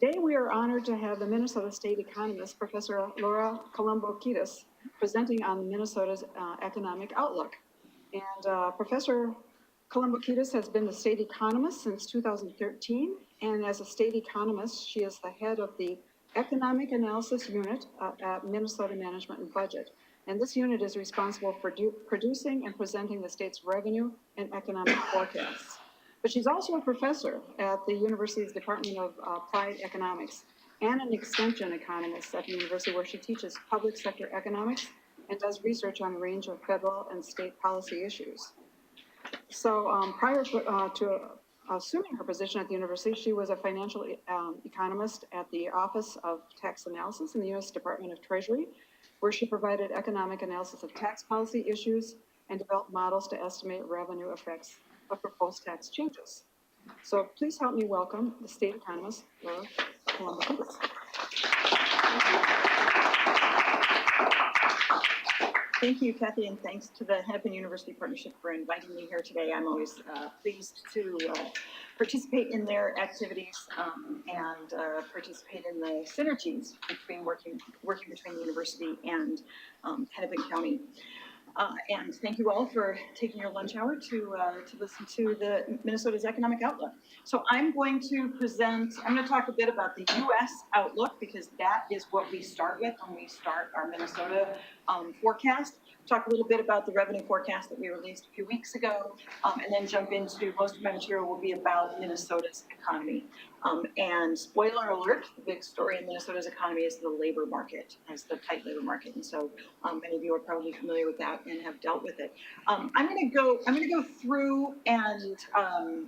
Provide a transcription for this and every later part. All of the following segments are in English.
Today, we are honored to have the Minnesota State economist, Professor Laura Kalambokidis, presenting on Minnesota's economic outlook. And Professor Kalambokidis has been the state economist since 2013, and as a state economist, she is the head of the Economic Analysis Unit at Minnesota Management and Budget. And this unit is responsible for producing and presenting the state's revenue and economic forecasts. But she's also a professor at the university's Department of Applied Economics and an extension economist at the university, where she teaches public sector economics and does research on a range of federal and state policy issues. So prior to assuming her position at the university, she was a financial economist at the Office of Tax Analysis in the U.S. Department of Treasury, where she provided economic analysis of tax policy issues and developed models to estimate revenue effects of proposed tax changes. So please help me welcome the state economist, Laura Kalambokidis. Thank you, Kathy, and thanks to the Hennepin-University Partnership for inviting me here today. I'm always pleased to participate in their activities and participate in the synergies between working between the university and Hennepin County. And thank you all for taking your lunch hour to listen to the Minnesota's economic outlook. So I'm going to talk a bit about the U.S. outlook, because that is what we start with when we start our Minnesota forecast. Talk a little bit about the revenue forecast that we released a few weeks ago, and then jump into, most of my material will be about Minnesota's economy. And spoiler alert, the big story in Minnesota's economy is the labor market, is the tight labor market. And so many of you are probably familiar with that and have dealt with it. I'm gonna go through, and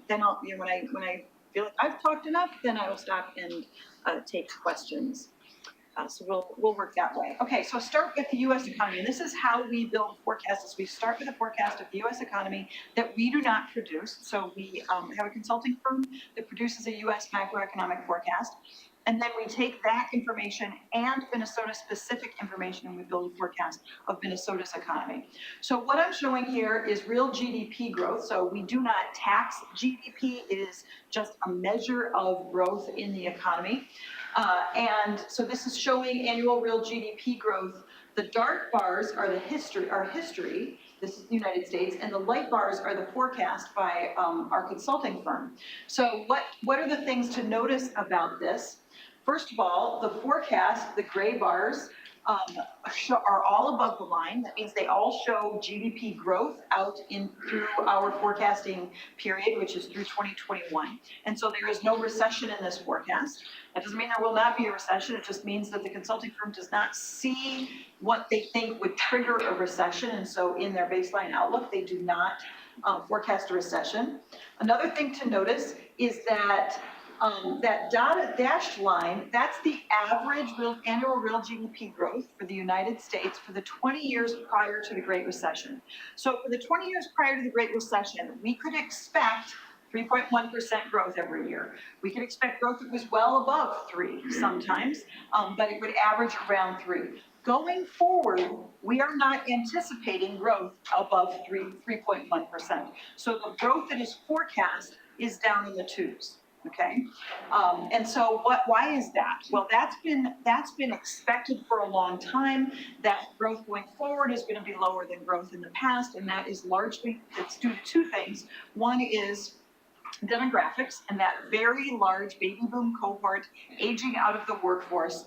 then I'll, when I feel like I've talked enough, then I will stop and take questions. So we'll work that way. Okay, so start with the U.S. economy. And this is how we build forecasts. We start with a forecast of the U.S. economy that we do not produce. So we have a consulting firm that produces a U.S. macroeconomic forecast. And then we take that information and Minnesota-specific information, and we build a forecast of Minnesota's economy. So what I'm showing here is real GDP growth. So we do not tax GDP. It is just a measure of growth in the economy. And so this is showing annual real GDP growth. The dark bars are our history. This is the United States, and the light bars are the forecast by our consulting firm. So what are the things to notice about this? First of all, the forecast, the gray bars, are all above the line. That means they all show GDP growth out through our forecasting period, which is through 2021. And so there is no recession in this forecast. That doesn't mean there will not be a recession. It just means that the consulting firm does not see what they think would trigger a recession. And so in their baseline outlook, they do not forecast a recession. Another thing to notice is that that dotted dashed line, that's the average annual real GDP growth for the United States for the 20 years prior to the Great Recession. So for the 20 years prior to the Great Recession, we could expect 3.1% growth every year. We could expect growth that was well above 3 sometimes, but it would average around 3. Going forward, we are not anticipating growth above 3.1%. So the growth that is forecast is down in the 2s. Okay, and so why is that? Well, that's been expected for a long time. That growth going forward is going to be lower than growth in the past, and that is largely, it's due to 2 things. One is demographics, and that very large baby boom cohort aging out of the workforce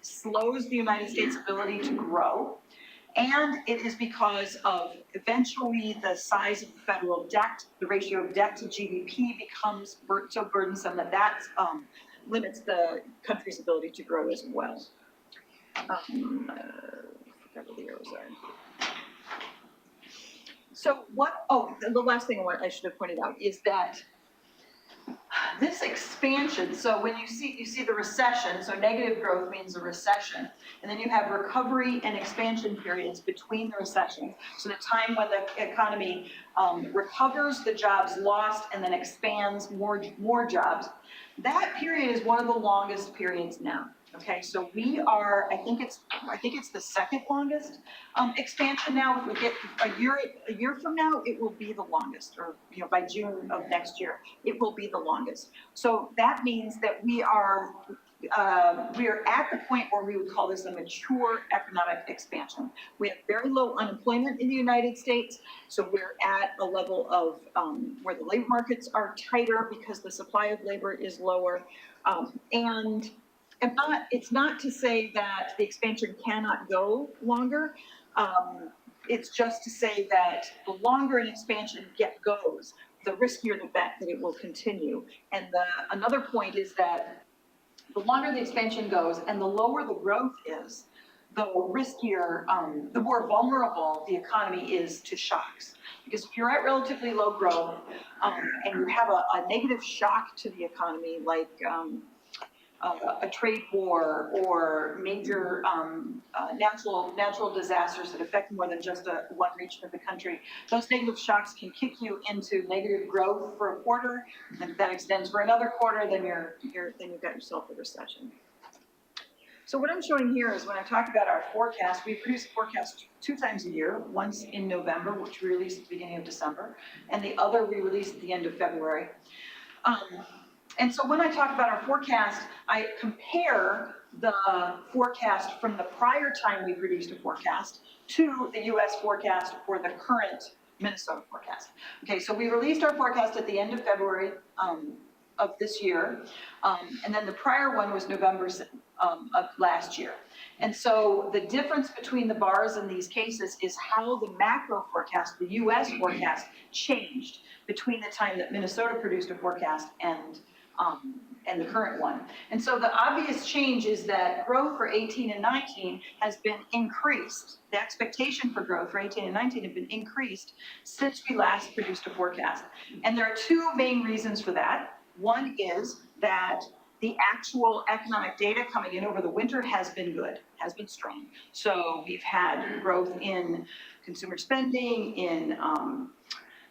slows the United States' ability to grow. And it is because of eventually the size of the federal debt, the ratio of debt to GDP becomes so burdensome that limits the country's ability to grow as well. I forgot what the arrows are. So the last thing I should have pointed out is that this expansion, so when you see the recession, so negative growth means a recession, and then you have recovery and expansion periods between the recessions. So the time when the economy recovers the jobs lost and then expands more jobs, that period is one of the longest periods now. Okay, so we are, I think it's the second longest expansion now. If we get a year from now, it will be the longest, or by June of next year, it will be the longest. So that means that we are we are at the point where we would call this a mature economic expansion. We have very low unemployment in the United States, so we're at a level of where the labor markets are tighter because the supply of labor is lower. And it's not to say that the expansion cannot go longer. It's just to say that the longer an expansion goes, the riskier the bet that it will continue. And another point is that the longer the expansion goes and the lower the growth is, the riskier, the more vulnerable the economy is to shocks. Because if you're at relatively low growth and you have a negative shock to the economy, like a trade war or major natural disasters that affect more than just one region of the country, those negative shocks can kick you into negative growth for a quarter, and if that extends for another quarter, then you've got yourself a recession. So what I'm showing here is when I talk about our forecast, we produce a forecast 2 times a year, once in November, which we release at the beginning of December, and the other we release at the end of February. And so when I talk about our forecast, I compare the forecast from the prior time we produced a forecast to the US forecast for the current Minnesota forecast. Okay, so we released our forecast at the end of February of this year, and then the prior one was November of last year. And so the difference between the bars in these cases is how the macro forecast, the US forecast, changed between the time that Minnesota produced a forecast and the current one. And so the obvious change is that growth for 18 and 19 has been increased. The expectation for growth for 18 and 19 have been increased since we last produced a forecast. And there are 2 main reasons for that. One is that the actual economic data coming in over the winter has been good, has been strong. So we've had growth in consumer spending, in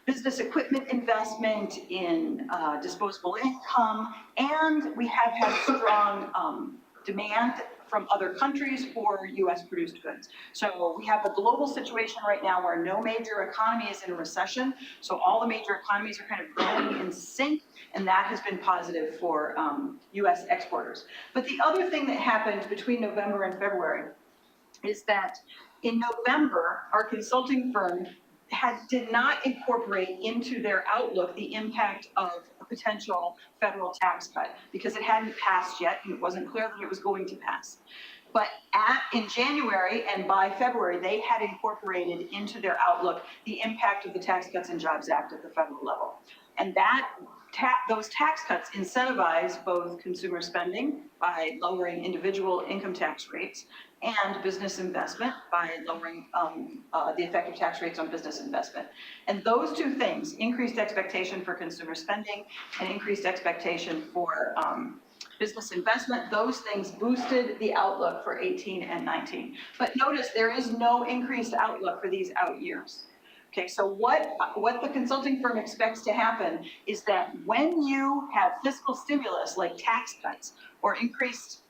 business equipment investment, in disposable income, and we have had strong demand from other countries for US produced goods. So we have a global situation right now where no major economy is in a recession, so all the major economies are kind of growing in sync, and that has been positive for US exporters. But the other thing that happened between November and February is that in November, our consulting firm did not incorporate into their outlook the impact of a potential federal tax cut because it hadn't passed yet and it wasn't clear that it was going to pass. But in January and by February, they had incorporated into their outlook the impact of the Tax Cuts and Jobs Act at the federal level. And those tax cuts incentivize both consumer spending by lowering individual income tax rates and business investment by lowering the effective tax rates on business investment. And those 2 things, increased expectation for consumer spending and increased expectation for business investment, those things boosted the outlook for 18 and 19. But notice there is no increased outlook for these out years. Okay, so what the consulting firm expects to happen is that when you have fiscal stimulus like tax cuts or increased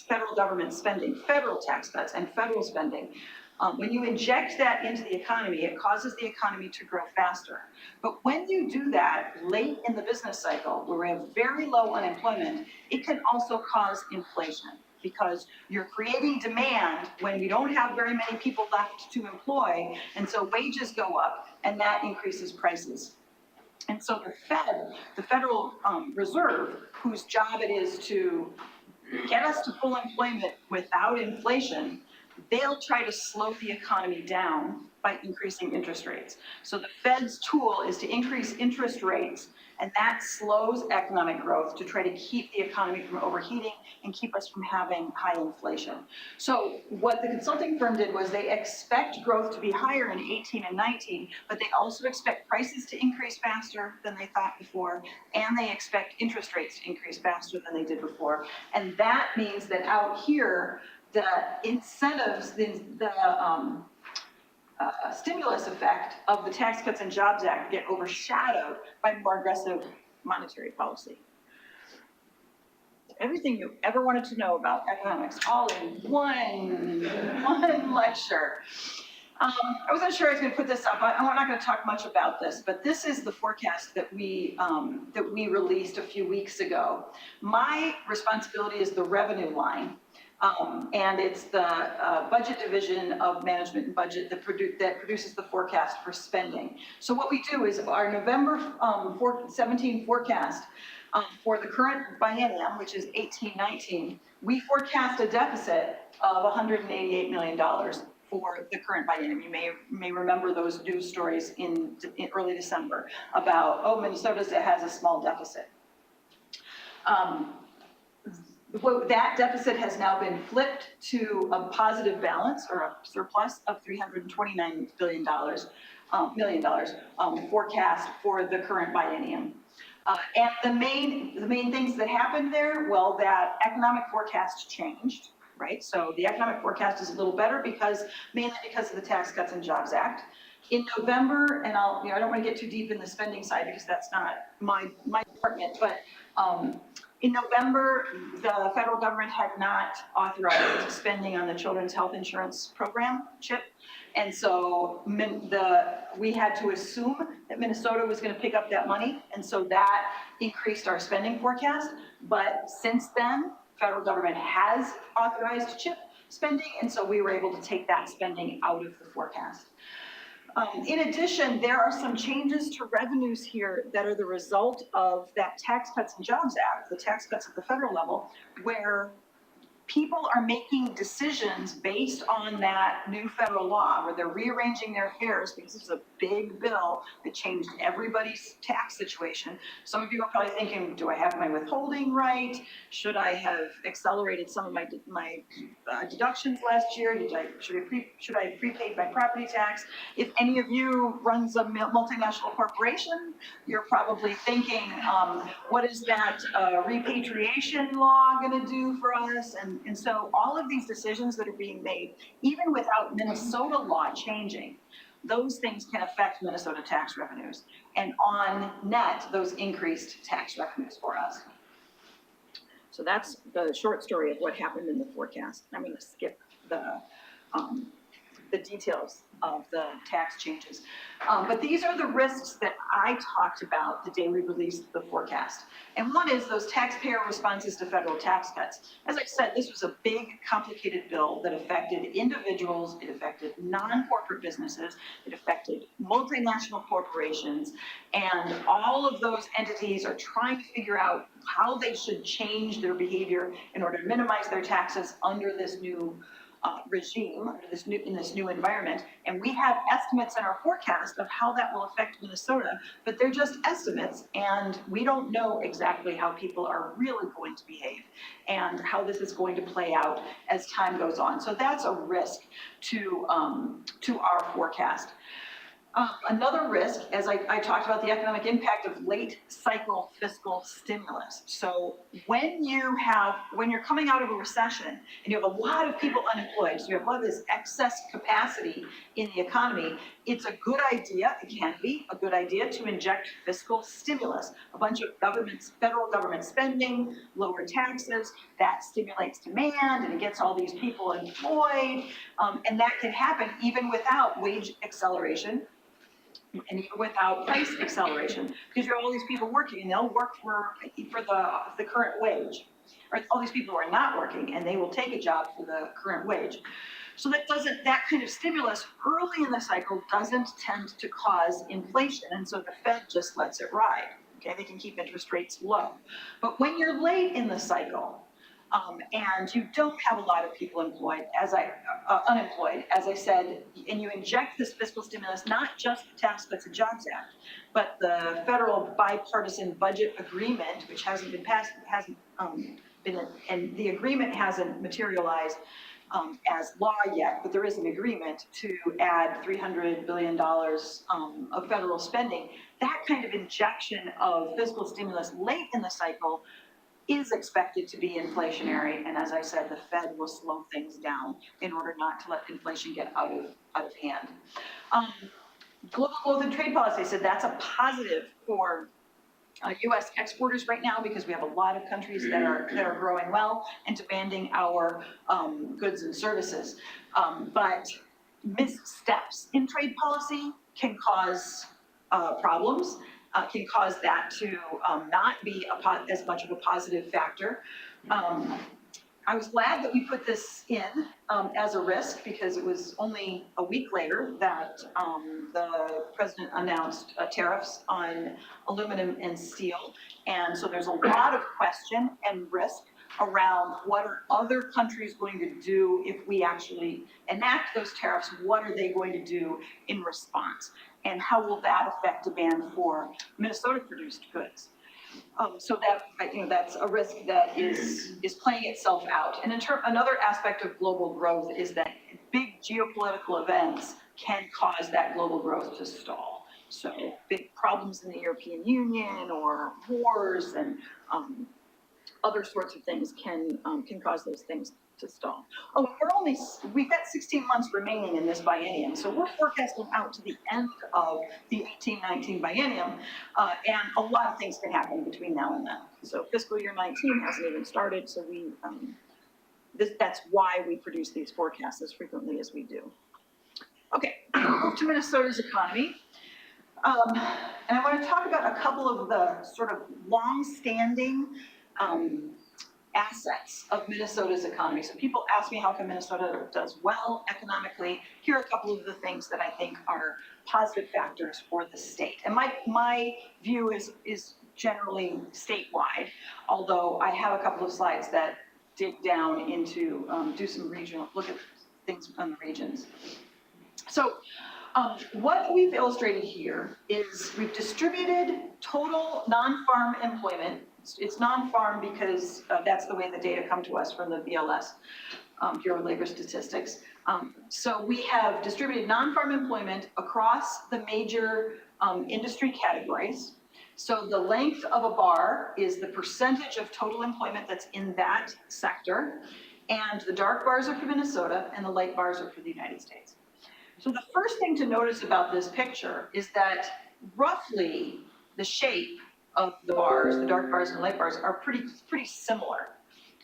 federal government spending, federal tax cuts and federal spending, when you inject that into the economy, it causes the economy to grow faster. But when you do that late in the business cycle, where we have very low unemployment, it can also cause inflation, because you're creating demand when we don't have very many people left to employ, and so wages go up, and that increases prices. And so the Federal Reserve, whose job it is to get us to full employment without inflation, they'll try to slow the economy down by increasing interest rates. So the Fed's tool is to increase interest rates, and that slows economic growth to try to keep the economy from overheating and keep us from having high inflation. So what the consulting firm did was they expect growth to be higher in 18 and 19, but they also expect prices to increase faster than they thought before, and they expect interest rates to increase faster than they did before. And that means that out here, the incentives, the stimulus effect of the Tax Cuts and Jobs Act get overshadowed by more aggressive monetary policy. Everything you ever wanted to know about economics, all in one lecture. I wasn't sure I was going to put this up. I'm not going to talk much about this, but this is the forecast that we released a few weeks ago. My responsibility is the revenue line, and it's the budget division of management and budget that produces the forecast for spending. So what we do is our November 17 forecast for the current biennium, which is 18-19, we forecast a deficit of $188 million. For the current biennium. You may remember those news stories in early December about, oh, Minnesota has a small deficit. That deficit has now been flipped to a positive balance or a surplus of $329 million forecast for the current biennium. And the main things that happened there, well, that economic forecast changed. Right, so the economic forecast is a little better mainly because of the Tax Cuts and Jobs Act. In November, and I don't want to get too deep in the spending side because that's not my department, but in November, the federal government had not authorized spending on the Children's Health Insurance Program, CHIP, and so we had to assume that Minnesota was going to pick up that money, and so that increased our spending forecast. But since then, federal government has authorized CHIP spending, and so we were able to take that spending out of the forecast. In addition, there are some changes to revenues here that are the result of that Tax Cuts and Jobs Act, the tax cuts at the federal level, where people are making decisions based on that new federal law, where they're rearranging their affairs because this is a big bill that changed everybody's tax situation. Some of you are probably thinking, do I have my withholding right? Should I have accelerated some of my deductions last year? Should I have prepaid my property tax? If any of you runs a multinational corporation, you're probably thinking, what is that repatriation law going to do for us? And so all of these decisions that are being made, even without Minnesota law changing, those things can affect Minnesota tax revenues. And on net, those increased tax revenues for us. So that's the short story of what happened in the forecast. I'm going to skip the details of the tax changes. But these are the risks that I talked about the day we released the forecast. And one is those taxpayer responses to federal tax cuts. As I said, this was a big, complicated bill that affected individuals, it affected non-corporate businesses, it affected multinational corporations, and all of those entities are trying to figure out how they should change their behavior in order to minimize their taxes under this new regime, in this new environment, and we have estimates in our forecast of how that will affect Minnesota, but they're just estimates, and we don't know exactly how people are really going to behave and how this is going to play out as time goes on. So that's a risk to our forecast. Another risk, as I talked about the economic impact of late cycle fiscal stimulus. So when you're coming out of a recession and you have a lot of people unemployed, so you have a lot of this excess capacity in the economy, it's a good idea, it can be a good idea to inject fiscal stimulus, a bunch of federal government spending, lower taxes, that stimulates demand and it gets all these people employed, and that can happen even without wage acceleration, and even without price acceleration, because you have all these people working and they'll work for the current wage, or all these people who are not working and they will take a job for the current wage. So that kind of stimulus early in the cycle doesn't tend to cause inflation, and so the Fed just lets it ride. Okay, they can keep interest rates low. But when you're late in the cycle, and you don't have a lot of people unemployed, as I said, and you inject this fiscal stimulus, not just the Tax Cuts and Jobs Act, but the federal bipartisan budget agreement, which hasn't been passed, and the agreement hasn't materialized as law yet, but there is an agreement to add $300 billion of federal spending. That kind of injection of fiscal stimulus late in the cycle is expected to be inflationary, and as I said, the Fed will slow things down in order not to let inflation get out of hand. Global growth and trade policy, I said that's a positive for U.S. exporters right now because we have a lot of countries that are growing well and demanding our goods and services. But missteps in trade policy can cause problems, can cause that to not be as much of a positive factor. I was glad that we put this in as a risk because it was only a week later that the president announced tariffs on aluminum and steel. And so there's a lot of question and risk around what are other countries going to do if we actually enact those tariffs. What are they going to do in response? And how will that affect demand for Minnesota-produced goods? So that, that's a risk that is playing itself out. And another aspect of global growth is that big geopolitical events can cause that global growth to stall. So big problems in the European Union or wars and other sorts of things can cause those things to stall. Oh, we've got 16 months remaining in this biennium, so we're forecasting out to the end of the 18-19 biennium, and a lot of things can happen between now and then. So fiscal year 19 hasn't even started, so that's why we produce these forecasts as frequently as we do. Okay, move to Minnesota's economy. And I want to talk about a couple of the sort of long-standing assets of Minnesota's economy. So people ask me how come Minnesota does well economically. Here are a couple of the things that I think are positive factors for the state. And my view is generally statewide, although I have a couple of slides that dig down into, do some regional, look at things on the regions. So what we've illustrated here is we've distributed total non-farm employment. It's non-farm because that's the way the data come to us from the BLS, Bureau of Labor Statistics. So we have distributed non-farm employment across the major industry categories. So the length of a bar is the percentage of total employment that's in that sector. And the dark bars are for Minnesota and the light bars are for the United States. So the first thing to notice about this picture is that roughly the shape of the bars, the dark bars and the light bars, are pretty similar.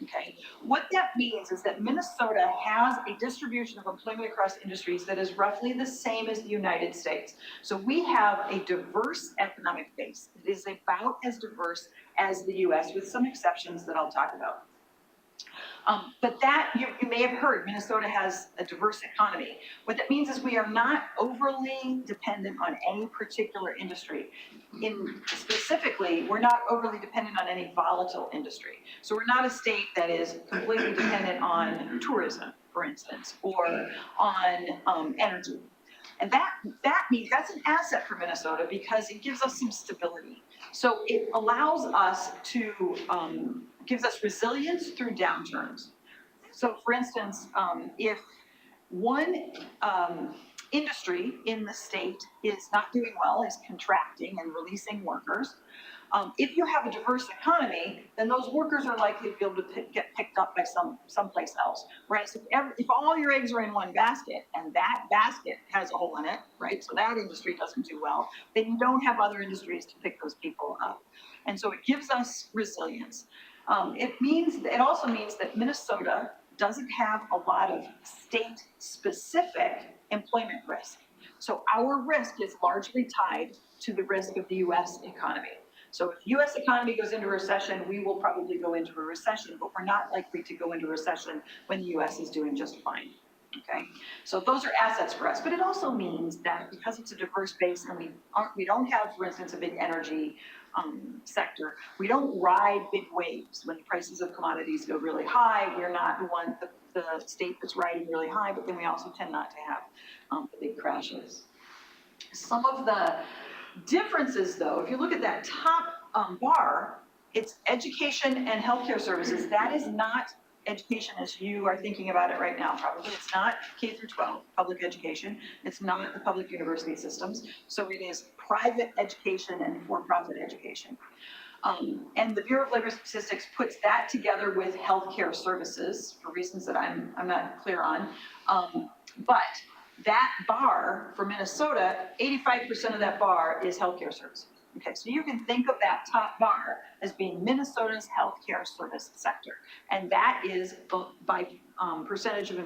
Okay, what that means is that Minnesota has a distribution of employment across industries that is roughly the same as the United States. So we have a diverse economic base. It is about as diverse as the US, with some exceptions that I'll talk about. But that, you may have heard, Minnesota has a diverse economy. What that means is we are not overly dependent on any particular industry. Specifically, we're not overly dependent on any volatile industry. So we're not a state that is completely dependent on tourism, for instance, or on energy. And that means that's an asset for Minnesota because it gives us some stability. So it allows us to, gives us resilience through downturns. So for instance, if one industry in the state is not doing well, is contracting and releasing workers, if you have a diverse economy, then those workers are likely to be able to get picked up by someplace else. Whereas if all your eggs are in one basket and that basket has a hole in it, right, so that industry doesn't do well, then you don't have other industries to pick those people up. And so it gives us resilience. It also means that Minnesota doesn't have a lot of state-specific employment risk. So our risk is largely tied to the risk of the US economy. So if the US economy goes into recession, we will probably go into a recession, but we're not likely to go into recession when the US is doing just fine. Okay, so those are assets for us, but it also means that because it's a diverse base and we don't have, for instance, a big energy sector, we don't ride big waves when the prices of commodities go really high. We're not the state that's riding really high, but then we also tend not to have the big crashes. Some of the differences, though, if you look at that top bar, it's education and healthcare services. That is not education as you are thinking about it right now, probably. It's not K through 12 public education. It's not the public university systems. So it is private education and for-profit education. And the Bureau of Labor Statistics puts that together with healthcare services for reasons that I'm not clear on. But that bar for Minnesota, 85% of that bar is healthcare services. Okay, so you can think of that top bar as being Minnesota's healthcare service sector. And that is, by percentage of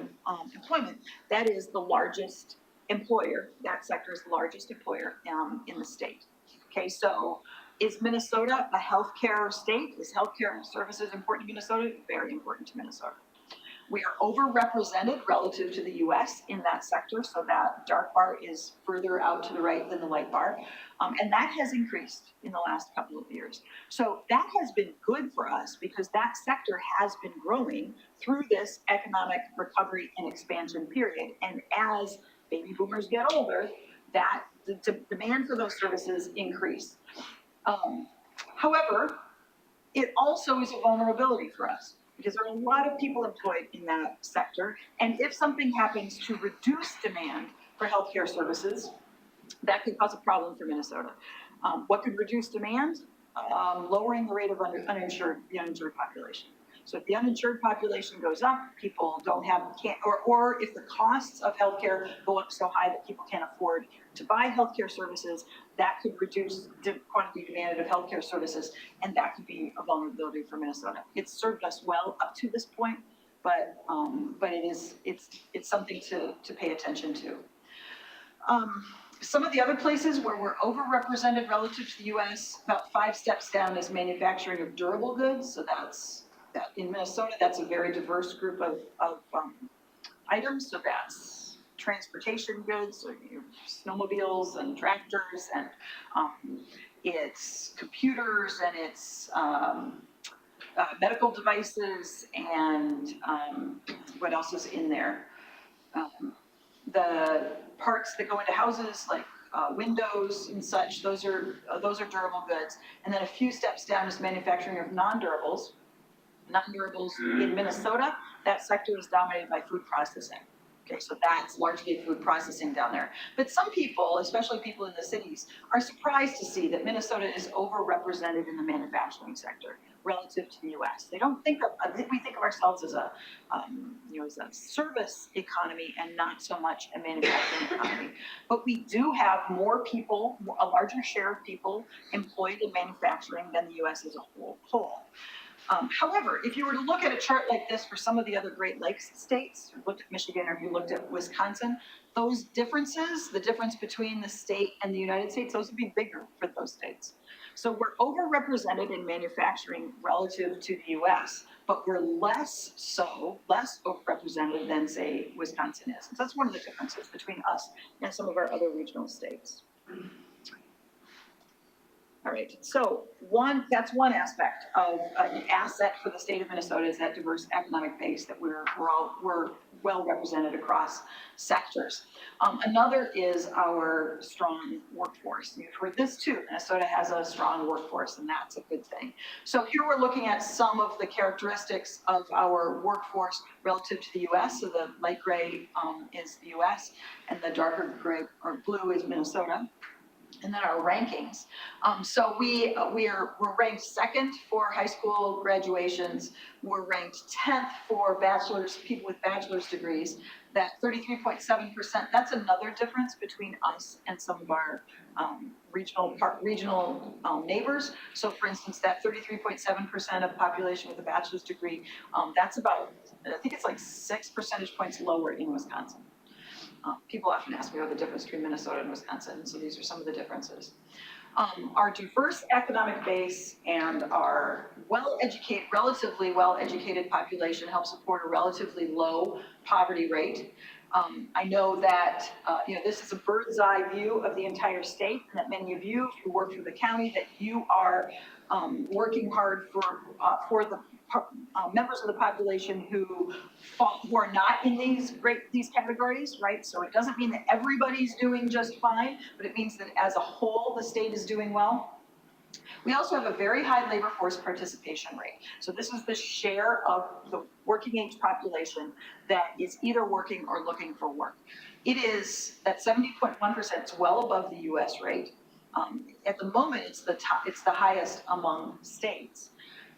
employment, that is the largest employer. That sector is the largest employer in the state. Okay, so is Minnesota a healthcare state? Is healthcare services important to Minnesota? Very important to Minnesota. We are overrepresented relative to the US in that sector, so that dark bar is further out to the right than the light bar. And that has increased in the last couple of years. So that has been good for us because that sector has been growing through this economic recovery and expansion period. And as baby boomers get older, that the demand for those services increase. However, it also is a vulnerability for us because there are a lot of people employed in that sector. And if something happens to reduce demand for healthcare services, that could cause a problem for Minnesota. What could reduce demand? Lowering the rate of the uninsured population. So if the uninsured population goes up, people or if the costs of healthcare go up so high that people can't afford to buy healthcare services, that could reduce the quantity demanded of healthcare services, and that could be a vulnerability for Minnesota. It's served us well up to this point, but it's something to pay attention to. Some of the other places where we're overrepresented relative to the US, about 5 steps down, is manufacturing of durable goods. So in Minnesota, that's a very diverse group of items. So that's transportation goods, so snowmobiles and tractors, and it's computers, and it's medical devices, and what else is in there? The parts that go into houses, like windows and such, those are durable goods. And then a few steps down is manufacturing of non-durables. Non-durables in Minnesota, that sector is dominated by food processing. Okay, so that's largely food processing down there. But some people, especially people in the cities, are surprised to see that Minnesota is overrepresented in the manufacturing sector relative to the US. They don't think of, we think of ourselves as a service economy and not so much a manufacturing economy. But we do have more people, a larger share of people employed in manufacturing than the US as a whole. However, if you were to look at a chart like this for some of the other Great Lakes states, you looked at Michigan or if you looked at Wisconsin, those differences, the difference between the state and the United States, those would be bigger for those states. So we're overrepresented in manufacturing relative to the US, but we're less overrepresented than, say, Wisconsin is. So that's one of the differences between us and some of our other regional states. All right, so that's one aspect of an asset for the state of Minnesota is that diverse economic base that we're well represented across sectors. Another is our strong workforce. You've heard this too. Minnesota has a strong workforce, and that's a good thing. So here we're looking at some of the characteristics of our workforce relative to the U.S. So the light gray is the U.S., and the darker gray or blue is Minnesota. And then our rankings. So we're ranked 2nd for high school graduations. We're ranked 10th for people with bachelor's degrees. That 33.7%, that's another difference between us and some of our regional neighbors. So for instance, that 33.7% of the population with a bachelor's degree, that's about, I think it's like 6 percentage points lower in Wisconsin. People often ask me about the difference between Minnesota and Wisconsin, so these are some of the differences. Our diverse economic base and our relatively well-educated population help support a relatively low poverty rate. I know that this is a bird's eye view of the entire state, and that many of you who work for the county, that you are working hard for the members of the population who are not in these categories, right? So it doesn't mean that everybody's doing just fine, but it means that as a whole, the state is doing well. We also have a very high labor force participation rate. So this is the share of the working age population that is either working or looking for work. It is at 70.1%, it's well above the US rate. At the moment, it's the highest among states.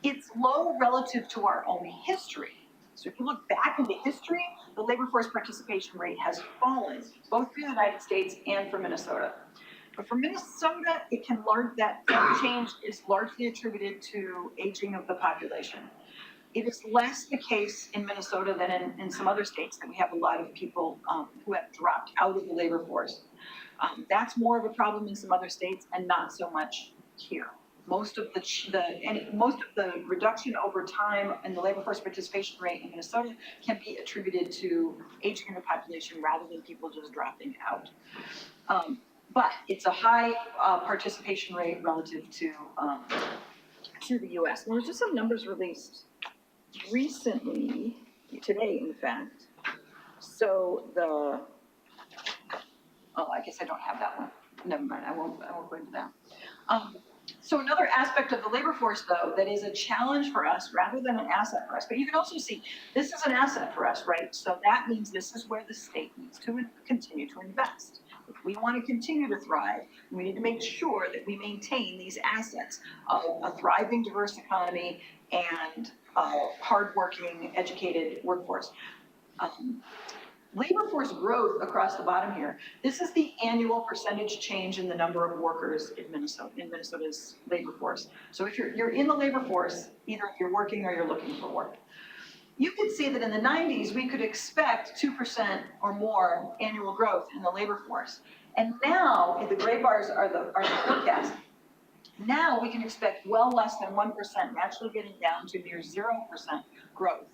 It's low relative to our own history. So if you look back into history, the labor force participation rate has fallen, both for the United States and for Minnesota. But for Minnesota, that change is largely attributed to aging of the population. It is less the case in Minnesota than in some other states that we have a lot of people who have dropped out of the labor force. That's more of a problem in some other states and not so much here. Most of the reduction over time in the labor force participation rate in Minnesota can be attributed to aging of the population rather than people just dropping out. But it's a high participation rate relative to the U.S. And there's just some numbers released recently, today in fact. So I guess I don't have that one. Never mind, I won't go into that. So another aspect of the labor force, though, that is a challenge for us rather than an asset for us, but you can also see this is an asset for us, right? So that means this is where the state needs to continue to invest. If we want to continue to thrive, we need to make sure that we maintain these assets of a thriving, diverse economy and hardworking, educated workforce. Labor force growth across the bottom here. This is the annual percentage change in the number of workers in Minnesota's labor force. So if you're in the labor force, either you're working or you're looking for work. You can see that in the 90s, we could expect 2% or more annual growth in the labor force. And now, the gray bars are the forecast. Now we can expect well less than 1%, actually getting down to near 0% growth.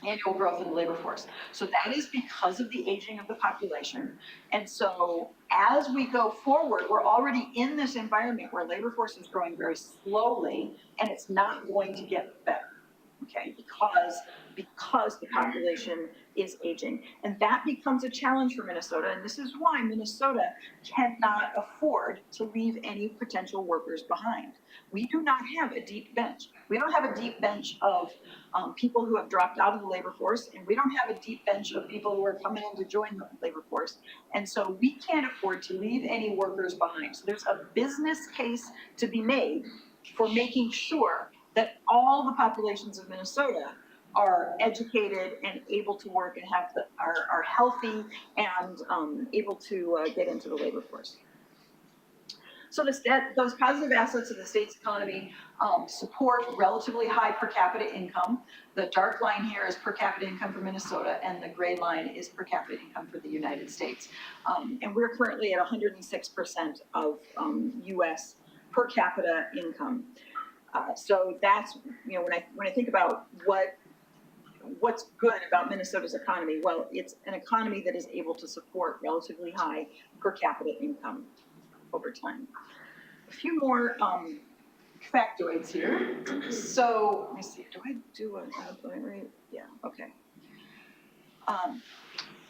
Annual growth in the labor force. So that is because of the aging of the population. And so as we go forward, we're already in this environment where labor force is growing very slowly and it's not going to get better, okay, because the population is aging. And that becomes a challenge for Minnesota. And this is why Minnesota cannot afford to leave any potential workers behind. We do not have a deep bench. We don't have a deep bench of people who have dropped out of the labor force, and we don't have a deep bench of people who are coming in to join the labor force. And so we can't afford to leave any workers behind. So there's a business case to be made for making sure that all the populations of Minnesota are educated and able to work and are healthy and able to get into the labor force. So those positive assets of the state's economy support relatively high per capita income. The dark line here is per capita income for Minnesota, and the gray line is per capita income for the United States. And we're currently at 106% of U.S. per capita income. So that's, when I think about what's good about Minnesota's economy, well, it's an economy that is able to support relatively high per capita income over time. A few more factoids here. So let me see, do I do an outline right? Yeah, okay.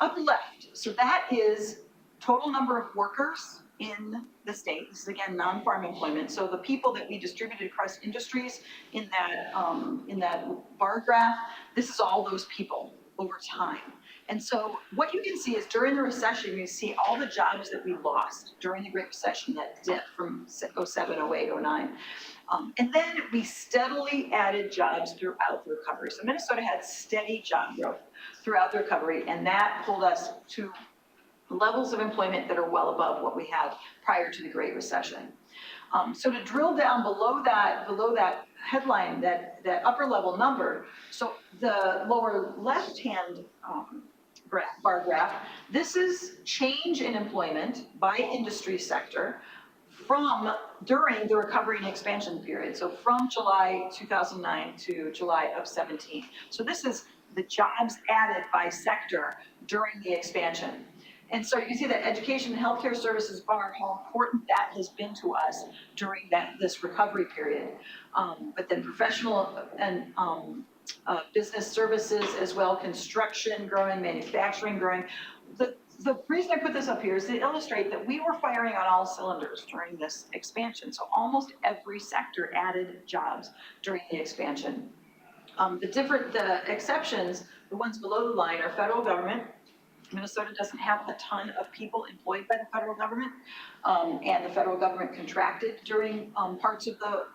Up left, so that is total number of workers in the state. This is again non-farm employment. So the people that we distributed across industries in that bar graph, this is all those people over time. And so what you can see is during the recession, you see all the jobs that we lost during the Great Recession, that dip from 07, 08, 09. And then we steadily added jobs throughout the recovery. So Minnesota had steady job growth throughout the recovery, and that pulled us to levels of employment that are well above what we had prior to the Great Recession. So to drill down below that headline, that upper level number, so the lower left-hand bar graph, this is change in employment by industry sector during the recovery and expansion period. So from July 2009 to July of 17. So this is the jobs added by sector during the expansion. And so you can see that education and healthcare services bar, how important that has been to us during this recovery period. But then professional and business services as well, construction growing, manufacturing growing. The reason I put this up here is to illustrate that we were firing on all cylinders during this expansion. So almost every sector added jobs during the expansion. The exceptions, the ones below the line, are federal government. Minnesota doesn't have a ton of people employed by the federal government, and the federal government contracted during parts of the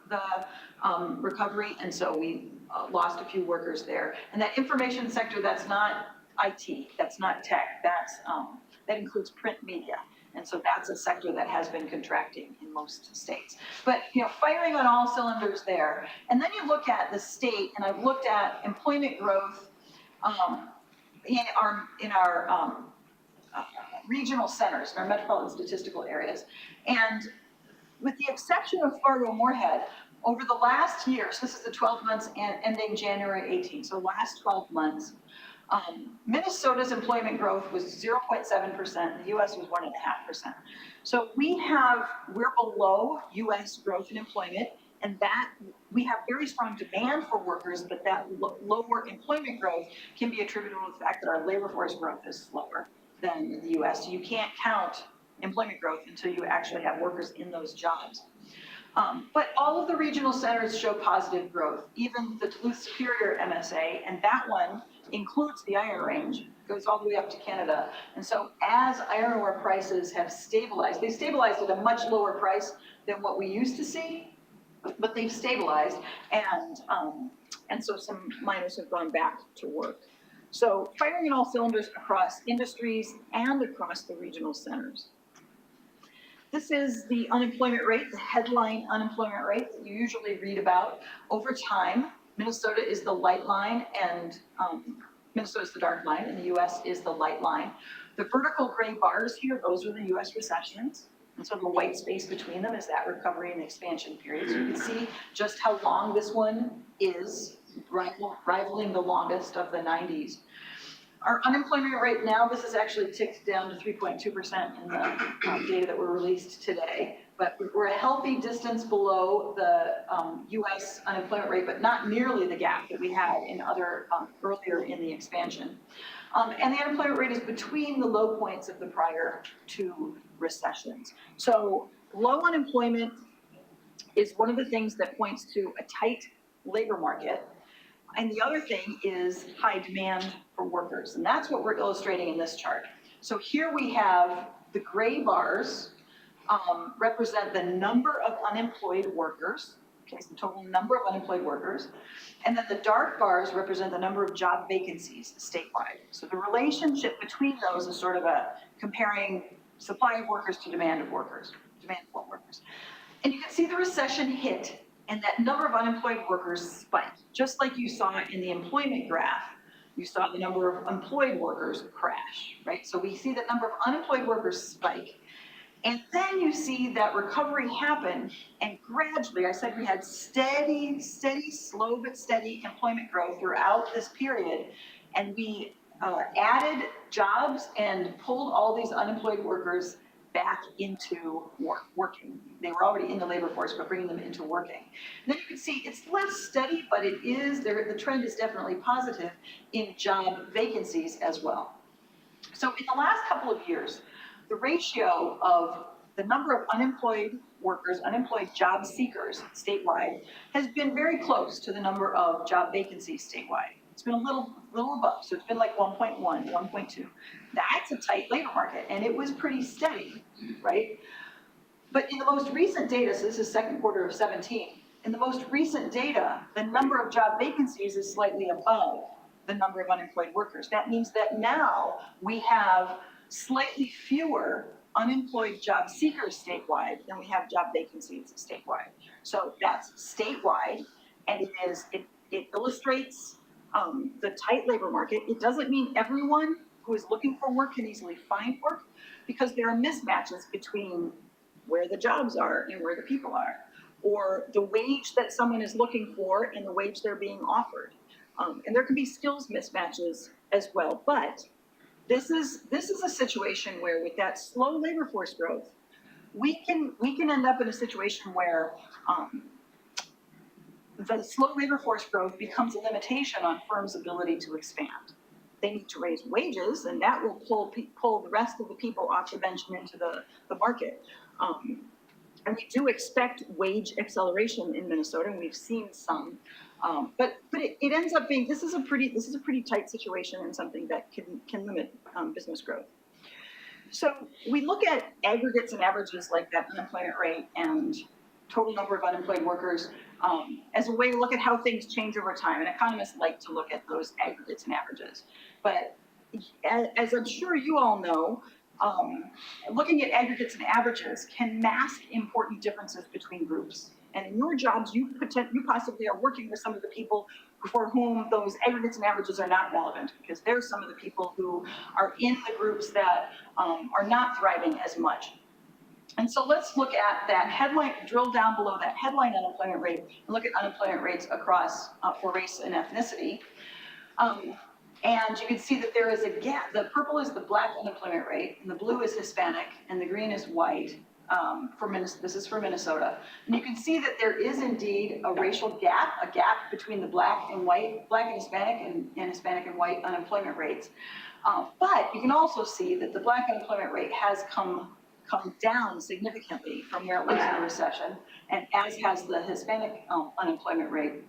recovery, and so we lost a few workers there. And that information sector, that's not IT, that's not tech, that includes print media. And so that's a sector that has been contracting in most states. But, firing on all cylinders there. And then you look at the state, and I've looked at employment growth in our regional centers, in our metropolitan statistical areas. And with the exception of Fargo-Moorhead, over the last year, so this is the 12 months ending January 18, so last 12 months, Minnesota's employment growth was 0.7%, the US was 1.5%. So we're below US growth in employment, and that we have very strong demand for workers, but that lower employment growth can be attributable to the fact that our labor force growth is slower than the US. So you can't count employment growth until you actually have workers in those jobs. But all of the regional centers show positive growth, even the Duluth Superior MSA, and that one includes the iron range, goes all the way up to Canada. And so as iron ore prices have stabilized, they stabilized at a much lower price than what we used to see, but they've stabilized, and so some miners have gone back to work. So firing on all cylinders across industries and across the regional centers. This is the unemployment rate, the headline unemployment rate that you usually read about. Over time, Minnesota is the light line, and Minnesota is the dark line, and the US is the light line. The vertical gray bars here, those are the US recessions. And so the white space between them is that recovery and expansion period. So you can see just how long this one is, rivaling the longest of the 90s. Our unemployment rate now, this is actually ticked down to 3.2% in the data that were released today. But we're a healthy distance below the US unemployment rate, but not nearly the gap that we had in other earlier in the expansion. And the unemployment rate is between the low points of the prior two recessions. So low unemployment is one of the things that points to a tight labor market. And the other thing is high demand for workers. And that's what we're illustrating in this chart. So here we have the gray bars represent the number of unemployed workers. Okay, so the total number of unemployed workers. And then the dark bars represent the number of job vacancies statewide. So the relationship between those is sort of comparing supply of workers to demand of workers, demand for workers. And you can see the recession hit, and that number of unemployed workers spiked. Just like you saw in the employment graph, you saw the number of employed workers crash, right? So we see the number of unemployed workers spike. And then you see that recovery happen, and gradually, I said we had steady, slow but steady employment growth throughout this period, and we added jobs and pulled all these unemployed workers back into working. They were already in the labor force, but bringing them into working. And then you can see it's less steady, but it is there. The trend is definitely positive in job vacancies as well. So in the last couple of years, the ratio of the number of unemployed workers, unemployed job seekers statewide, has been very close to the number of job vacancies statewide. It's been a little above, so it's been like 1.1, 1.2. That's a tight labor market, and it was pretty steady, right? But in the most recent data, so this is second quarter of 17, in the most recent data, the number of job vacancies is slightly above the number of unemployed workers. That means that now we have slightly fewer unemployed job seekers statewide than we have job vacancies statewide. So that's statewide, and it illustrates the tight labor market. It doesn't mean everyone who is looking for work can easily find work, because there are mismatches between where the jobs are and where the people are, or the wage that someone is looking for and the wage they're being offered. And there can be skills mismatches as well. But this is a situation where, with that slow labor force growth, we can end up in a situation where the slow labor force growth becomes a limitation on firms' ability to expand. They need to raise wages, and that will pull the rest of the people off the bench and into the market. And we do expect wage acceleration in Minnesota, and we've seen some. But it ends up being, this is a pretty tight situation, and something that can limit business growth. So we look at aggregates and averages like that unemployment rate and total number of unemployed workers as a way to look at how things change over time. And economists like to look at those aggregates and averages. But as I'm sure you all know, looking at aggregates and averages can mask important differences between groups. And in your jobs, you possibly are working with some of the people for whom those aggregates and averages are not relevant, because they're some of the people who are in the groups that are not thriving as much. And so let's look at that headline, drill down below that headline unemployment rate, and look at unemployment rates across for race and ethnicity. And you can see that there is a gap. The purple is the Black unemployment rate, and the blue is Hispanic, and the green is white. This is for Minnesota. And you can see that there is indeed a racial gap, a gap between the Black and Hispanic, and Hispanic and white unemployment rates. But you can also see that the Black unemployment rate has come down significantly from where it was in the recession, and as has the Hispanic unemployment rate.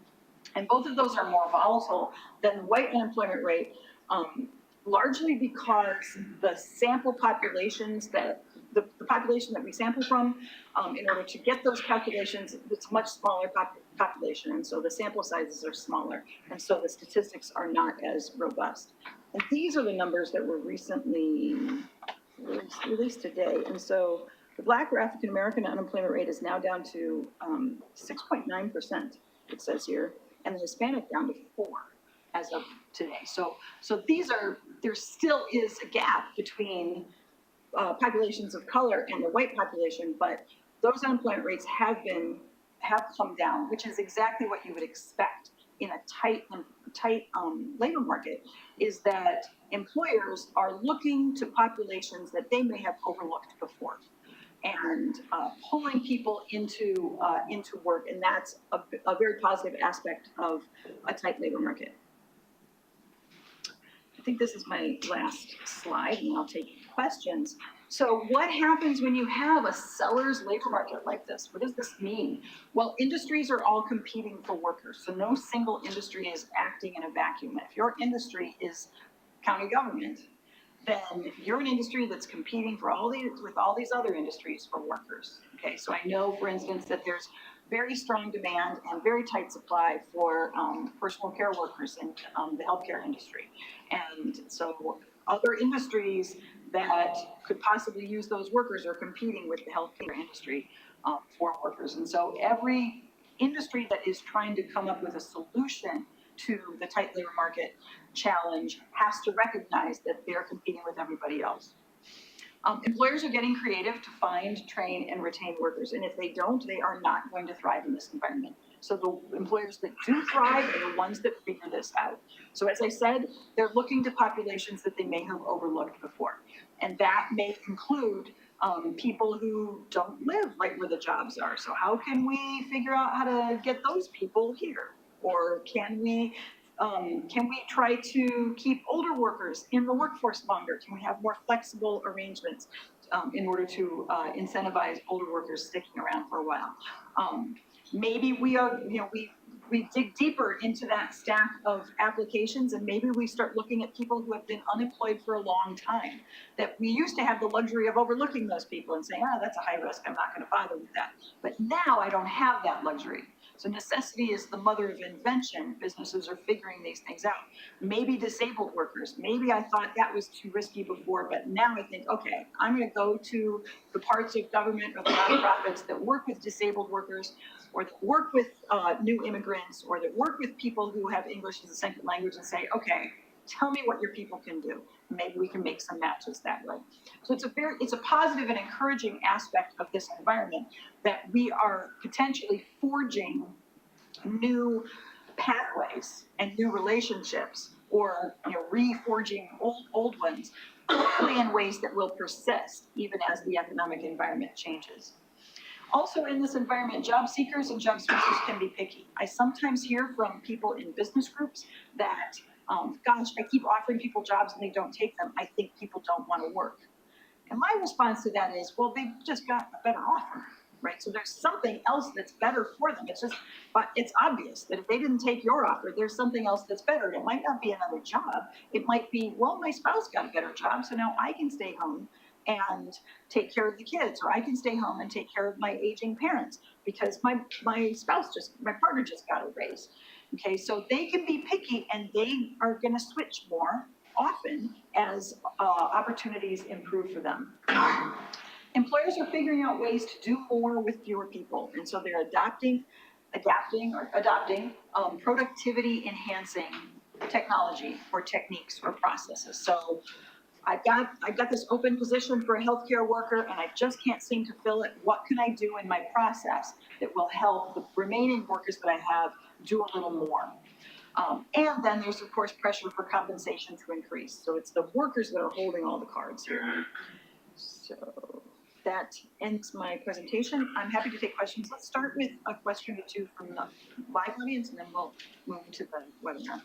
And both of those are more volatile than the white unemployment rate, largely because the sample populations that, the population that we sample from, in order to get those calculations, it's a much smaller population, and so the sample sizes are smaller, and so the statistics are not as robust. And these are the numbers that were recently released today, and so the Black or African American unemployment rate is now down to 6.9%, it says here, and the Hispanic down to 4 as of today. So there still is a gap between populations of color and the white population, but those unemployment rates have come down, which is exactly what you would expect in a tight labor market, is that employers are looking to populations that they may have overlooked before, and pulling people into work, and that's a very positive aspect of a tight labor market. I think this is my last slide, and I'll take questions. So what happens when you have a seller's labor market like this? What does this mean? Well, industries are all competing for workers, so no single industry is acting in a vacuum. If your industry is county government, then you're an industry that's competing with all these other industries for workers. Okay, so I know, for instance, that there's very strong demand and very tight supply for personal care workers in the healthcare industry. And so other industries that could possibly use those workers are competing with the healthcare industry for workers. And so every industry that is trying to come up with a solution to the tight labor market challenge has to recognize that they're competing with everybody else. Employers are getting creative to find, train, and retain workers, and if they don't, they are not going to thrive in this environment. So the employers that do thrive are the ones that figure this out. So as I said, they're looking to populations that they may have overlooked before, and that may include people who don't live right where the jobs are. So how can we figure out how to get those people here? Or can we try to keep older workers in the workforce longer? Can we have more flexible arrangements in order to incentivize older workers sticking around for a while? Maybe we dig deeper into that stack of applications, and maybe we start looking at people who have been unemployed for a long time. That we used to have the luxury of overlooking those people and saying, oh, that's a high risk, I'm not going to bother with that. But now I don't have that luxury. So necessity is the mother of invention. Businesses are figuring these things out. Maybe disabled workers. Maybe I thought that was too risky before, but now I think, okay, I'm going to go to the parts of government or the nonprofits that work with disabled workers, or that work with new immigrants, or that work with people who have English as a second language, and say, okay, tell me what your people can do. Maybe we can make some matches that way. So it's a positive and encouraging aspect of this environment that we are potentially forging new pathways and new relationships, or reforging old ones, hopefully in ways that will persist even as the economic environment changes. Also in this environment, job seekers and job switchers can be picky. I sometimes hear from people in business groups that, gosh, I keep offering people jobs and they don't take them. I think people don't want to work. And my response to that is, well, they've just got a better offer, right? So there's something else that's better for them. But it's obvious that if they didn't take your offer, there's something else that's better. It might not be another job. It might be, well, my spouse got a better job, so now I can stay home and take care of the kids, or I can stay home and take care of my aging parents because my partner just got a raise. Okay, so they can be picky and they are going to switch more often as opportunities improve for them. Employers are figuring out ways to do more with fewer people, and so they're adopting productivity enhancing technology or techniques or processes. So I've got this open position for a healthcare worker and I just can't seem to fill it. What can I do in my process that will help the remaining workers that I have do a little more? And then there's of course pressure for compensation to increase. So it's the workers that are holding all the cards here. So that ends my presentation. I'm happy to take questions. Let's start with a question or two from the live audience and then we'll move to the webinar.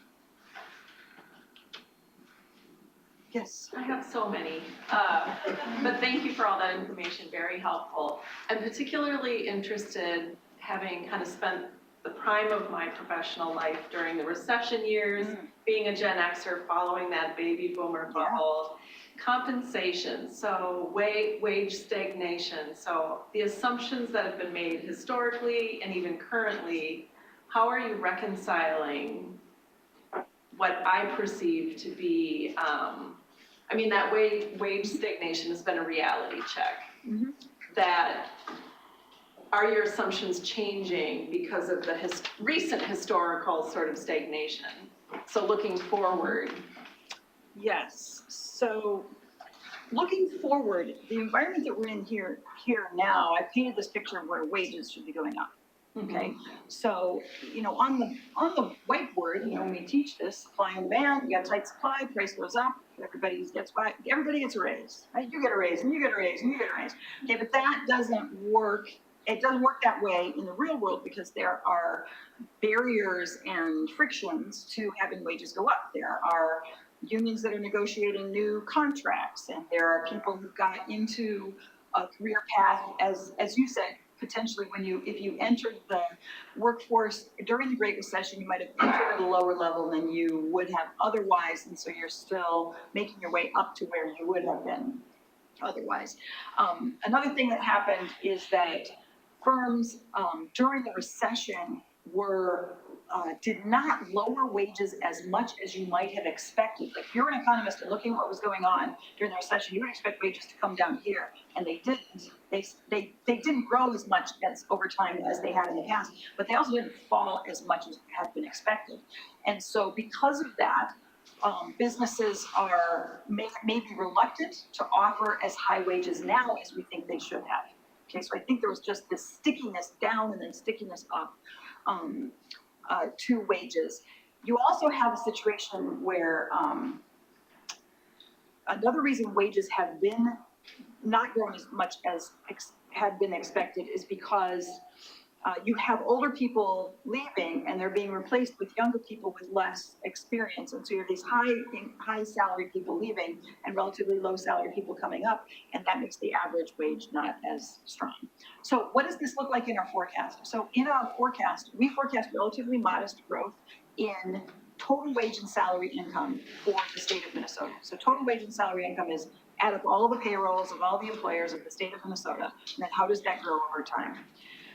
Yes. I have so many, but thank you for all that information, very helpful. I'm particularly interested, having kind of spent the prime of my professional life during the recession years, being a Gen Xer, following that baby boomer bubble, compensation, so wage stagnation, so the assumptions that have been made historically and even currently, how are you reconciling what I perceive to be, I mean, that wage stagnation has been a reality check. That are your assumptions changing because of the recent historical sort of stagnation? So looking forward. Yes, so looking forward, the environment that we're in here now, I painted this picture where wages should be going up. Okay, so, you know, on the whiteboard, you know, when we teach this, supply and demand, you got tight supply, price goes up, everybody gets a raise, right? You get a raise, and you get a raise, and you get a raise. Okay, but that doesn't work. It doesn't work that way in the real world because there are barriers and frictions to having wages go up. There are unions that are negotiating new contracts, and there are people who got into a career path, as you said, potentially if you entered the workforce during the Great Recession, you might have entered at a lower level than you would have otherwise, and so you're still making your way up to where you would have been otherwise. Another thing that happened is that firms during the recession did not lower wages as much as you might have expected. Like if you're an economist and looking at what was going on during the recession, you would expect wages to come down here, and they didn't. They didn't grow as much as over time as they had in the past, but they also didn't fall as much as had been expected. And so because of that, businesses are maybe reluctant to offer as high wages now as we think they should have. Okay, so I think there was just this stickiness down and then stickiness up to wages. You also have a situation where another reason wages have been not grown as much as had been expected is because you have older people leaving and they're being replaced with younger people with less experience. And so you have these high salary people leaving and relatively low salary people coming up, and that makes the average wage not as strong. So what does this look like in our forecast? So in our forecast, we forecast relatively modest growth in total wage and salary income for the state of Minnesota. So total wage and salary income is add up all of the payrolls of all the employers of the state of Minnesota, and then how does that grow over time?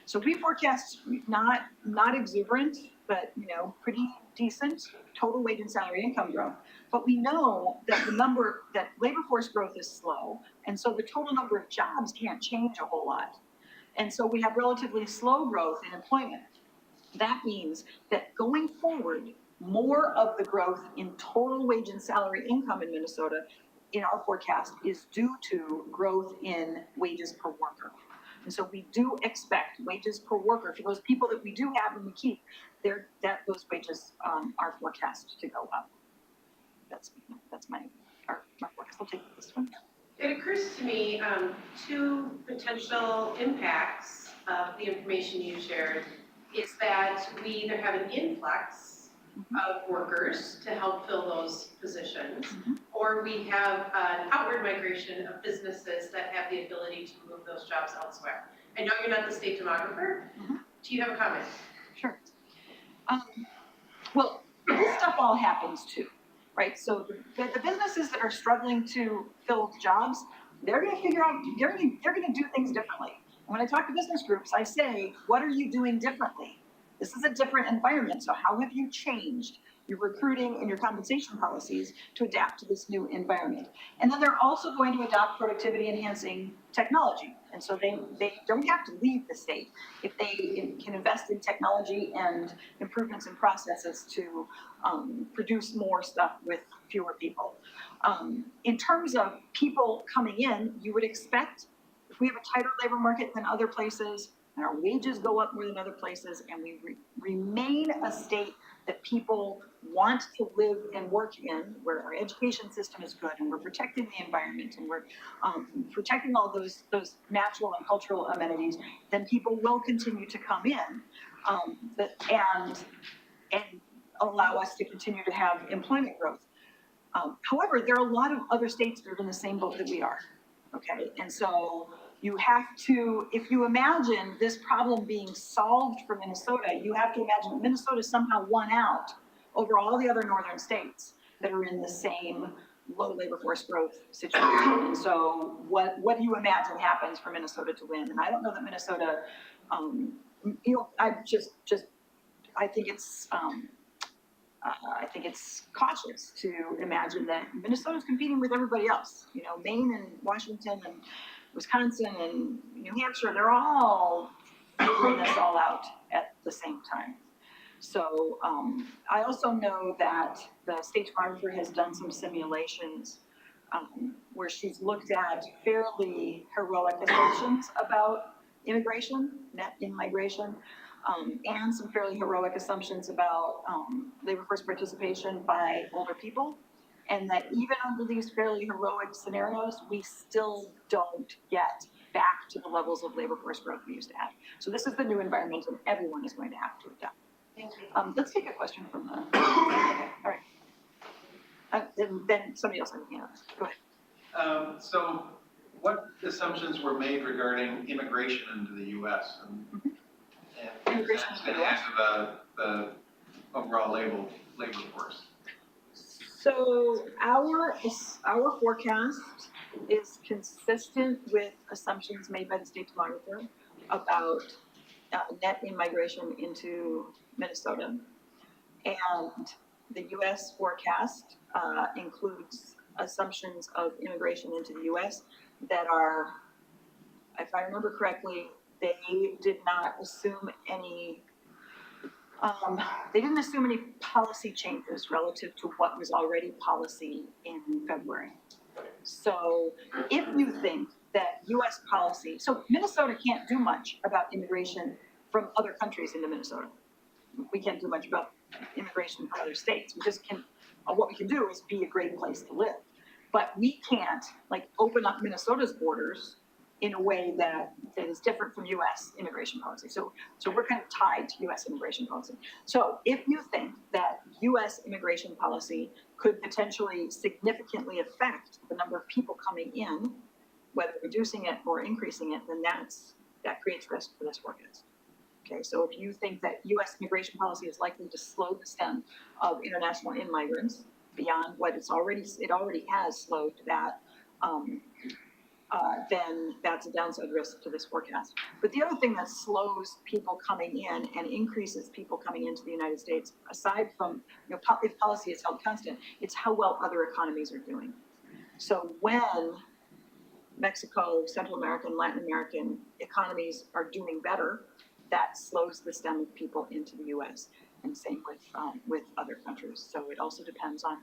So we forecast not exuberant, but you know, pretty decent total wage and salary income growth. But we know that that labor force growth is slow, and so the total number of jobs can't change a whole lot. And so we have relatively slow growth in employment. That means that going forward, more of the growth in total wage and salary income in Minnesota in our forecast is due to growth in wages per worker. And so we do expect wages per worker for those people that we do have and we keep, those wages are forecast to go up. That's our forecast. I'll take this one. It occurs to me two potential impacts of the information you shared is that we either have an influx of workers to help fill those positions, or we have an outward migration of businesses that have the ability to move those jobs elsewhere. I know you're not the state demographer. Do you have a comment? Sure. Well, this stuff all happens too, right? So the businesses that are struggling to fill jobs, they're going to figure out, they're going to do things differently. And when I talk to business groups, I say, what are you doing differently? This is a different environment, so how have you changed? your recruiting and your compensation policies to adapt to this new environment. And then they're also going to adopt productivity enhancing technology. And so they don't have to leave the state if they can invest in technology and improvements in processes to produce more stuff with fewer people. In terms of people coming in, you would expect, if we have a tighter labor market than other places, and our wages go up more than other places, and we remain a state that people want to live and work in, where our education system is good, and we're protecting the environment, and we're protecting all those natural and cultural amenities, then people will continue to come in, and allow us to continue to have employment growth. However, there are a lot of other states that are in the same boat that we are, okay? And so you have to, if you imagine this problem being solved for Minnesota, you have to imagine that Minnesota somehow won out over all the other northern states that are in the same low labor force growth situation. And so what do you imagine happens for Minnesota to win? And I don't know that Minnesota, I think it's cautious to imagine that Minnesota's competing with everybody else. Maine and Washington and Wisconsin and New Hampshire, they're all figuring this all out at the same time. So I also know that the state demographer has done some simulations where she's looked at fairly heroic assumptions about immigration, net in-migration, and some fairly heroic assumptions about labor force participation by older people. And that even under these fairly heroic scenarios, we still don't get back to the levels of labor force growth we used to have. So this is the new environment and everyone is going to have to adapt. Thank you. Let's take a question from the, okay, all right. Then somebody else on the hand. Go ahead. So what assumptions were made regarding immigration into the U.S. and Immigration into the US? the overall labor force? So our forecast is consistent with assumptions made by the state demographer about net in-migration into Minnesota. And the U.S. forecast includes assumptions of immigration into the U.S. that are, if I remember correctly, they did not assume any they didn't assume any policy changes relative to what was already policy in February. So if you think that U.S. policy, so Minnesota can't do much about immigration from other countries into Minnesota. We can't do much about immigration from other states. We just can, what we can do is be a great place to live. But we can't open up Minnesota's borders in a way that is different from U.S. immigration policy. So we're kind of tied to U.S. immigration policy. So if you think that U.S. immigration policy could potentially significantly affect the number of people coming in, whether reducing it or increasing it, then that creates risk for this forecast. Okay, so if you think that U.S. immigration policy is likely to slow the stem of international in-migrants beyond what it already has slowed that, then that's a downside risk to this forecast. But the other thing that slows people coming in and increases people coming into the United States, aside from if policy is held constant, it's how well other economies are doing. So when Mexico, Central American, Latin American economies are doing better, that slows the stem of people into the U.S. and same with other countries. So it also depends on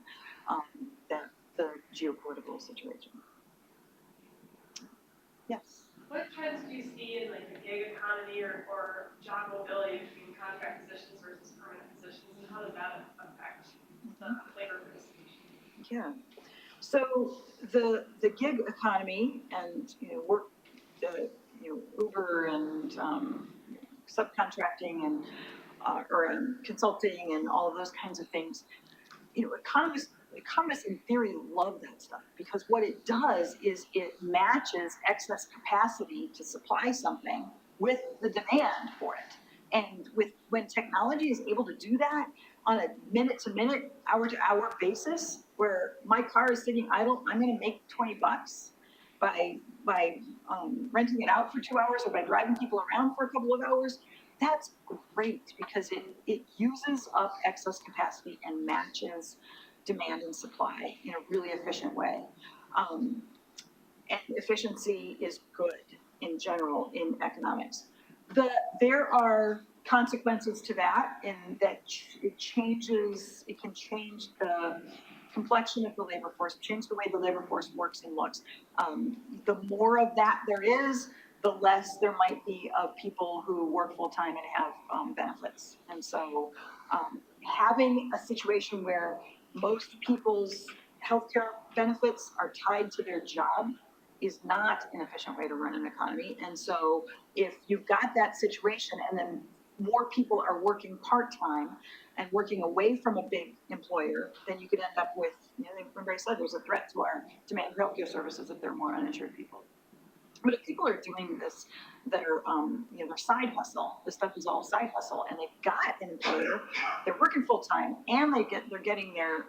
the geopolitical situation. Yes. What trends do you see in the gig economy or job mobility between contract positions versus permanent positions, and how does that affect the labor participation? Yeah. So the gig economy and Uber and subcontracting and or consulting and all of those kinds of things, economists in theory love that stuff because what it does is it matches excess capacity to supply something with the demand for it. And when technology is able to do that on a minute-to-minute, hour-to-hour basis, where my car is sitting idle, I'm going to make $20 by renting it out for 2 hours or by driving people around for a couple of hours. that's great because it uses up excess capacity and matches demand and supply in a really efficient way. And efficiency is good in general in economics. There are consequences to that in that it can change the complexion of the labor force, change the way the labor force works and looks. The more of that there is, the less there might be of people who work full-time and have benefits. And so having a situation where most people's healthcare benefits are tied to their job is not an efficient way to run an economy. And so if you've got that situation and then more people are working part-time and working away from a big employer, then you could end up with, remember I said there's a threat to our demand for healthcare services if there are more uninsured people. But if people are doing this, their side hustle, this stuff is all side hustle, and they've got an employer, they're working full time, and they're getting their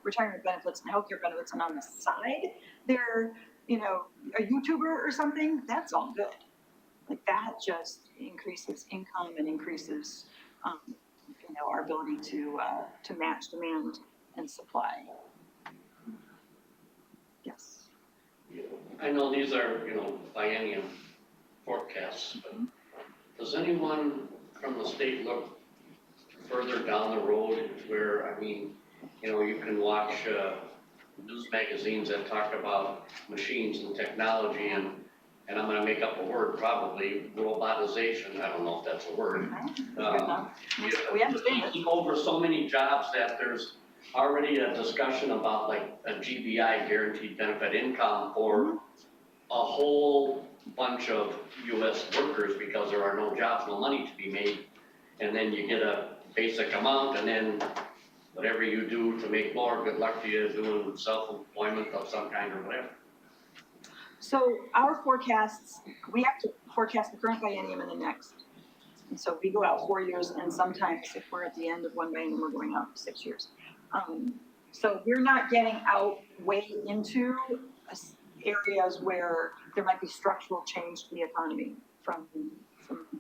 retirement benefits and healthcare benefits, and on the side, they're a YouTuber or something. That's all good. Like that just increases income and increases our ability to match demand and supply. Yes. I know these are, biennium forecasts, but does anyone from the state look further down the road where, you can watch news magazines that talk about machines and technology and I'm gonna make up a word, probably robotization, I don't know if that's a word. We understand it. Taking over so many jobs that there's already a discussion about like a GBI, guaranteed benefit income, for a whole bunch of US workers because there are no jobs, no money to be made. And then you get a basic amount and then whatever you do to make more, good luck to you doing self-employment of some kind or whatever. So our forecasts, we have to forecast the current biennium and the next. And so we go out 4 years, and sometimes if we're at the end of one biennium, we're going out 6 years. So we're not getting out way into areas where there might be structural change to the economy from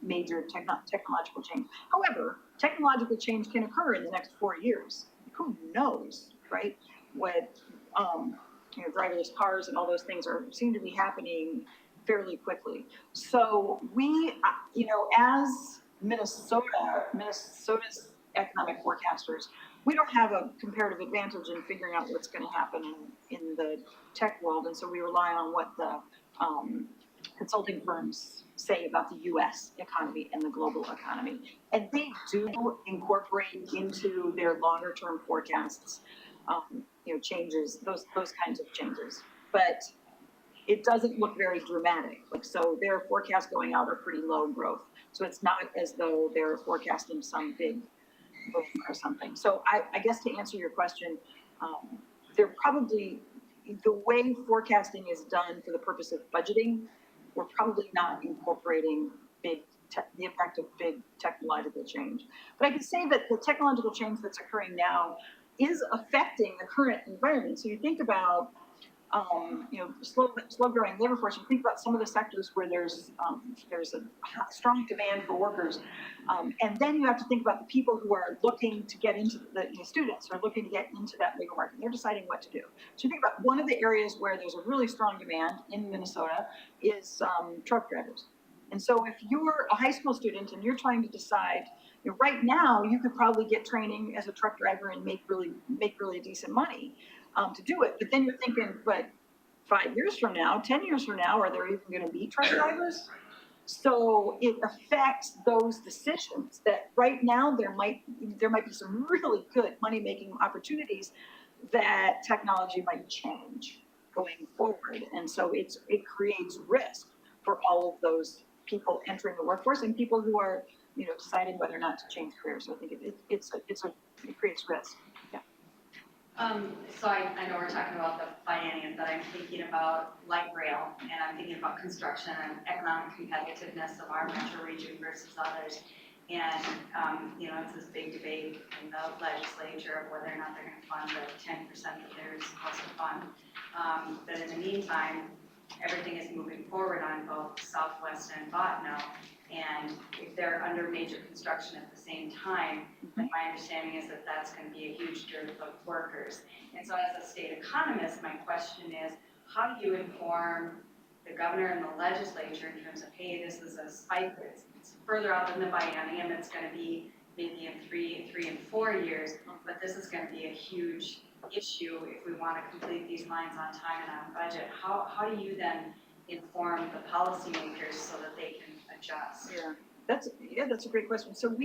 major technological change. However, technological change can occur in the next 4 years. Who knows, right? What driverless cars and all those things seem to be happening fairly quickly. So we, as Minnesota's economic forecasters, we don't have a comparative advantage in figuring out what's going to happen in the tech world, and so we rely on what the consulting firms say about the U.S. economy and the global economy. And they do incorporate into their longer-term forecasts, changes, those kinds of changes. But it doesn't look very dramatic. So their forecasts going out are pretty low growth. So it's not as though they're forecasting some big boom or something. So I guess to answer your question, they're probably, the way forecasting is done for the purpose of budgeting, we're probably not incorporating the impact of big technological change. But I can say that the technological change that's occurring now is affecting the current environment. So you think about, slow growing labor force. You think about some of the sectors where there's a strong demand for workers, and then you have to think about the people who are looking to get into the students are looking to get into that labor market. They're deciding what to do. So you think about one of the areas where there's a really strong demand in Minnesota is truck drivers. And so if you're a high school student and you're trying to decide, right now you could probably get training as a truck driver and make really decent money to do it. But then you're thinking, but 5 years from now, 10 years from now, are there even going to be truck drivers? So it affects those decisions that right now there might be some really good money-making opportunities that technology might change going forward. And so it creates risk for all of those people entering the workforce and people who are, deciding whether or not to change careers. So I think it creates risk. Yeah. So I know we're talking about the biennium, but I'm thinking about light rail, and I'm thinking about construction and economic competitiveness of our metro region versus others. And, it's this big debate in the legislature of whether or not they're going to fund the 10% that they're supposed to fund. But in the meantime, everything is moving forward on both Southwest and Botno. And if they're under major construction at the same time, then my understanding is that that's going to be a huge dearth of workers. And so as a state economist, my question is, how do you inform the governor and the legislature in terms of, hey, this is a spike, it's further out in the biennium, it's going to be maybe in three and 4 years, but this is going to be a huge issue if we want to complete these lines on time and on budget. How do you then inform the policymakers so that they can adjust? That's a great question. So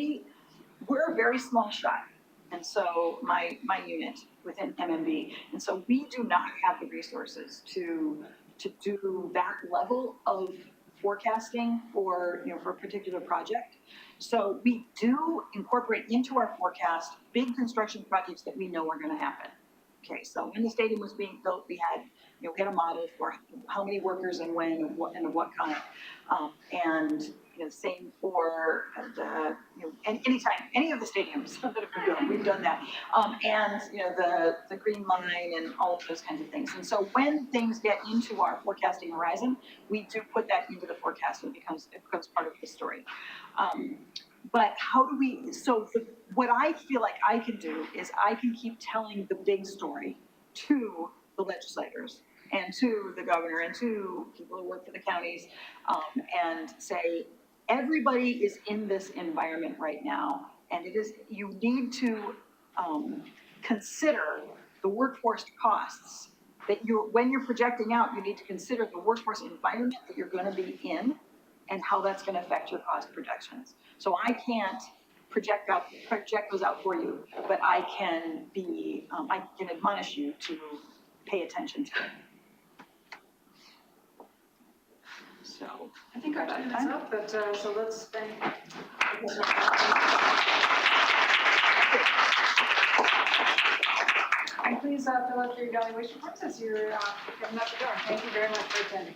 we're a very small shop. And so my unit within MMB, and so we do not have the resources to do that level of forecasting for a particular project. So we do incorporate into our forecast big construction projects that we know are going to happen. Okay, so when the stadium was being built, we had a model for how many workers and when and of what kind. And same for the and anytime any of the stadiums that have been built, we've done that. And the Green Line and all of those kinds of things. And so when things get into our forecasting horizon, we do put that into the forecast and it becomes part of the story. But how do we, what I feel like I can do is I can keep telling the big story to the legislators and to the governor and to people who work for the counties, and say, everybody is in this environment right now, and you need to consider the workforce costs that when you're projecting out, you need to consider the workforce environment that you're going to be in and how that's going to affect your cost projections. So I can't project those out for you, but I can admonish you to pay attention to it. So I think our time is up, but, so let's thank. And please fill out your evaluation forms as you're getting out the door. Thank you very much for attending.